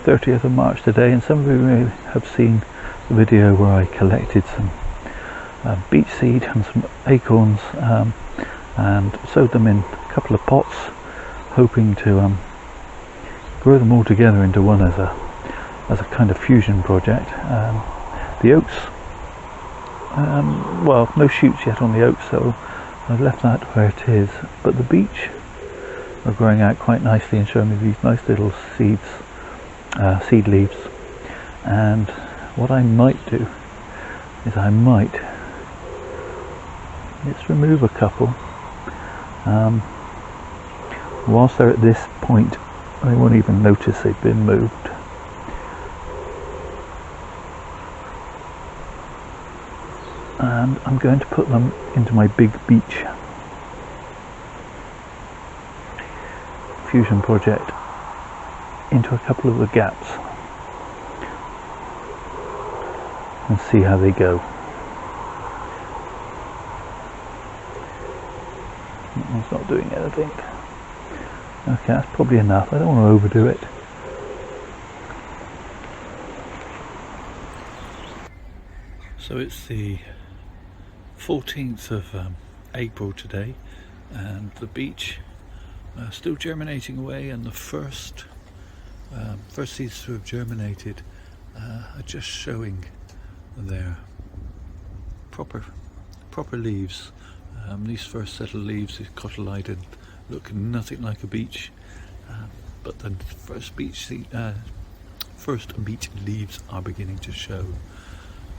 30th of March today, and some of you may have seen the video where I collected some beech seed and some acorns and sowed them in a couple of pots, hoping to grow them all together into one as a kind of fusion project. The oaks, well, no shoots yet on the oaks, so I've left that where it is, but the beech are growing out quite nicely and showing me these nice little seed leaves. And what I might do is let's remove a couple. Whilst they're at this point, they won't even notice they've been moved. And I'm going to put them into my big beech fusion project into a couple of the gaps and see how they go. That one's not doing anything. Okay, that's probably enough. I don't want to overdo it. So it's the 14th of April today, and the beech still germinating away, and the first seeds to have germinated are just showing their proper leaves. These first set of leaves is cotyledon, look nothing like a beech, but the first beech leaves are beginning to show.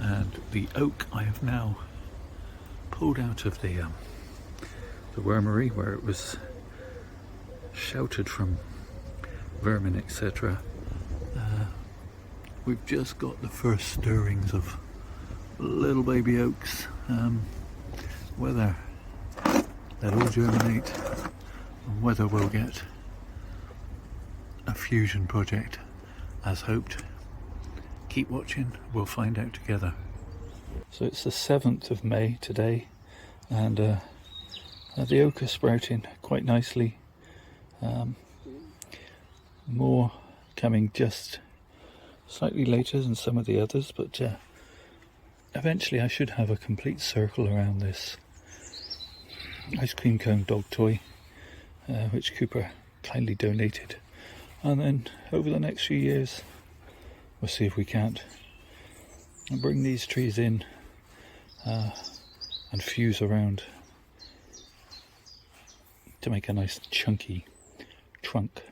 And the oak I have now pulled out of the wormery where it was sheltered from vermin, etc. We've just got the first stirrings of little baby oaks. Whether they'll all germinate and whether we'll get a fusion project as hoped, keep watching, we'll find out together. So it's the 7th of May today, and the oak is sprouting quite nicely. More coming just slightly later than some of the others, but eventually I should have a complete circle around this ice cream cone dog toy, which Cooper kindly donated, and then over the next few years we'll see if we can't bring these trees in and fuse around to make a nice chunky trunk.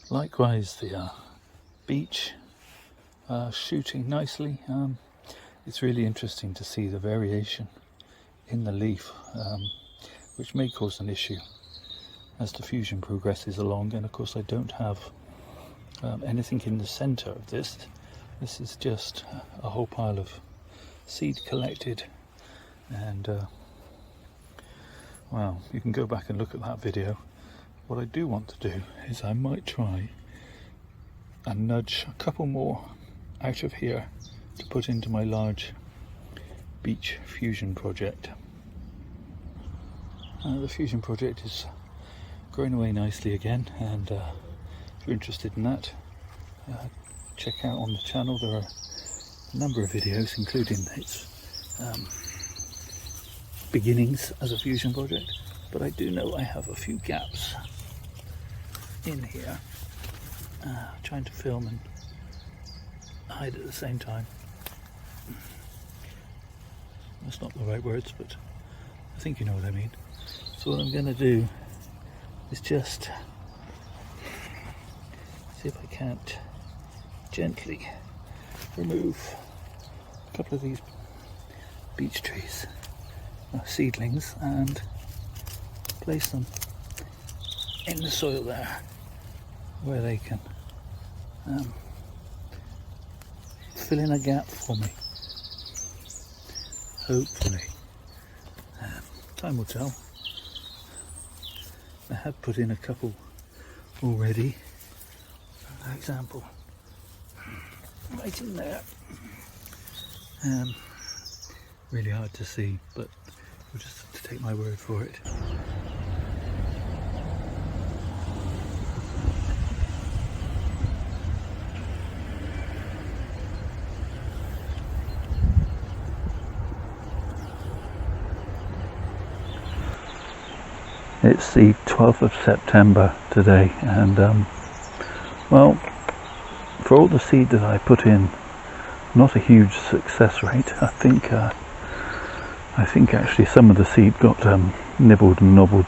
Likewise, the beech shooting nicely. It's really interesting to see the variation in the leaf, which may cause an issue as the fusion progresses along. And of course I don't have anything in the center of this. This is just a whole pile of seed collected, and well, you can go back and look at that video. What I do want to do is I might try and nudge a couple more out of here to put into my large beech fusion project. The fusion project is growing away nicely again, and if you're interested in that, check out on the channel. There are a number of videos, including its beginnings as a fusion project, but I do know I have a few gaps in here, trying to film and hide at the same time. That's not the right words, but I think you know what I mean. So what I'm going to do is just see if I can't gently remove a couple of these beech trees, seedlings, and place them in the soil there where they can fill in a gap for me, hopefully. Time will tell. I have put in a couple already, for example, right in there. Really hard to see, but we'll just have to take my word for it. It's the 12th of September today, and well, for all the seed that I put in, not a huge success rate. I think actually some of the seed got nibbled and nobbled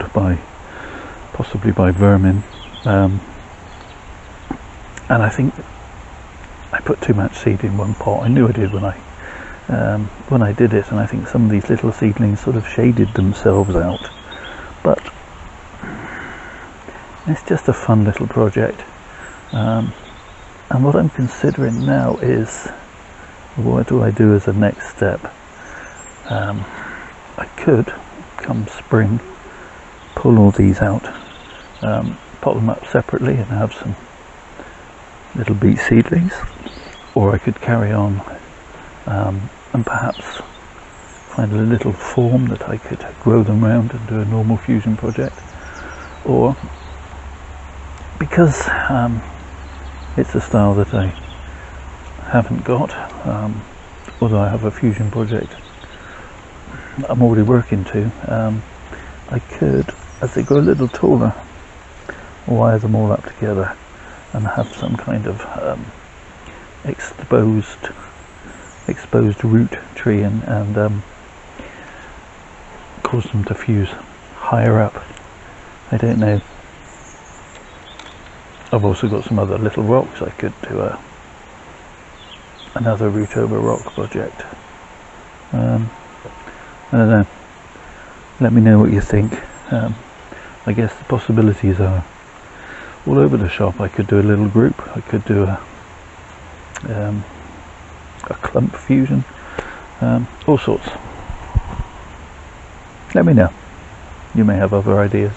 possibly by vermin, and I think I put too much seed in one pot. I knew I did when I did it, and I think some of these little seedlings sort of shaded themselves out. But it's just a fun little project, and what I'm considering now is, what do I do as a next step? I could, come spring, pull all these out, pot them up separately and have some little beech seedlings, or I could carry on and perhaps find a little form that I could grow them around and do a normal fusion project. Or, because it's a style that I haven't got, although I have a fusion project I'm already working to, I could, as they grow a little taller, wire them all up together and have some kind of exposed root tree, and cause them to fuse higher up. I don't know. I've also got some other little rocks. I could do another root over rock project. I don't know. Let me know what you think. I guess the possibilities are all over the shop. I could do a little group. I could do a clump fusion. All sorts. Let me know. You may have other ideas.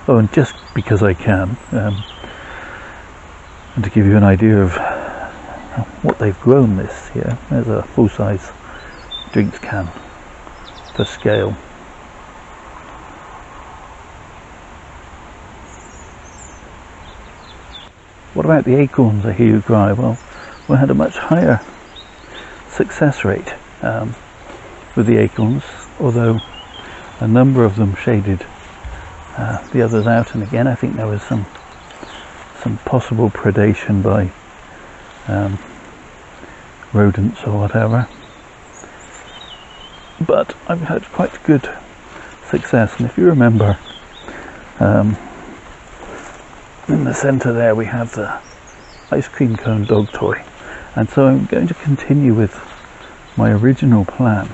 Oh, and just because I can, and to give you an idea of what they've grown this year, there's a full-size drinks can for scale. What about the acorns I hear you cry? Well, we had a much higher success rate with the acorns, although a number of them shaded the others out, and again I think there was some possible predation by rodents or whatever, but I've had quite good success. And if you remember, in the centre there we have the ice cream cone dog toy, and so I'm going to continue with my original plan,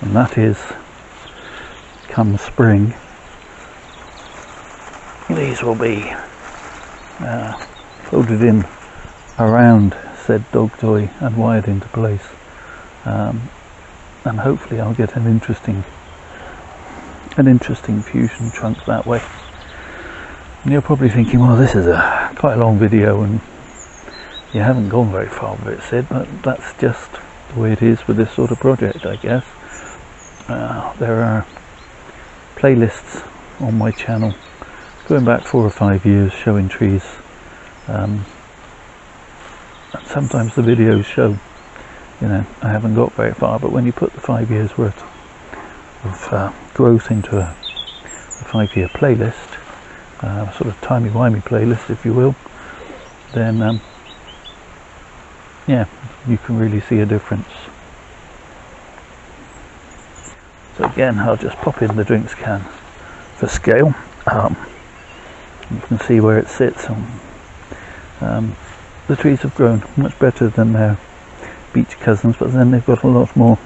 and that is, come spring, these will be folded in around said dog toy and wired into place, and hopefully I'll get an interesting fusion trunk that way. And you're probably thinking, well, this is quite a long video and you haven't gone very far with it, Sid, but that's just the way it is with this sort of project, I guess. There are playlists on my channel going back 4 or 5 years showing trees, and sometimes the videos show, you know, I haven't got very far, but when you put the 5 years worth of growth into a 5-year playlist, sort of timey-wimey playlist if you will, then yeah, you can really see a difference. So again, I'll just pop in the drinks can for scale. You can see where it sits, and the trees have grown much better than their beech cousins, but then they've got a lot more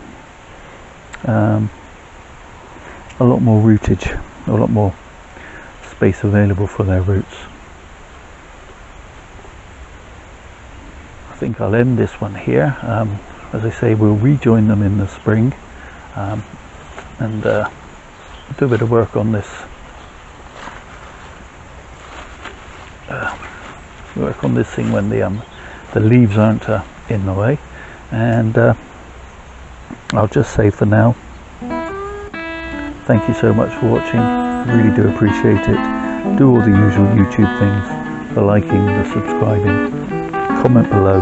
rootage, a lot more space available for their roots. I think I'll end this one here. As I say, we'll rejoin them in the spring, and do a bit of work on this. Work on this thing when the leaves aren't in the way, and I'll just say for now, thank you so much for watching. Really do appreciate it. Do all the usual YouTube things, the liking, the subscribing, comment below,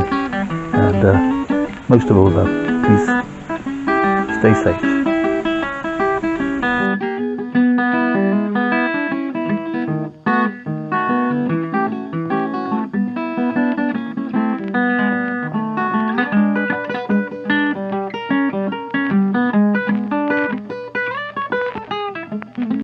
and most of all though, please stay safe.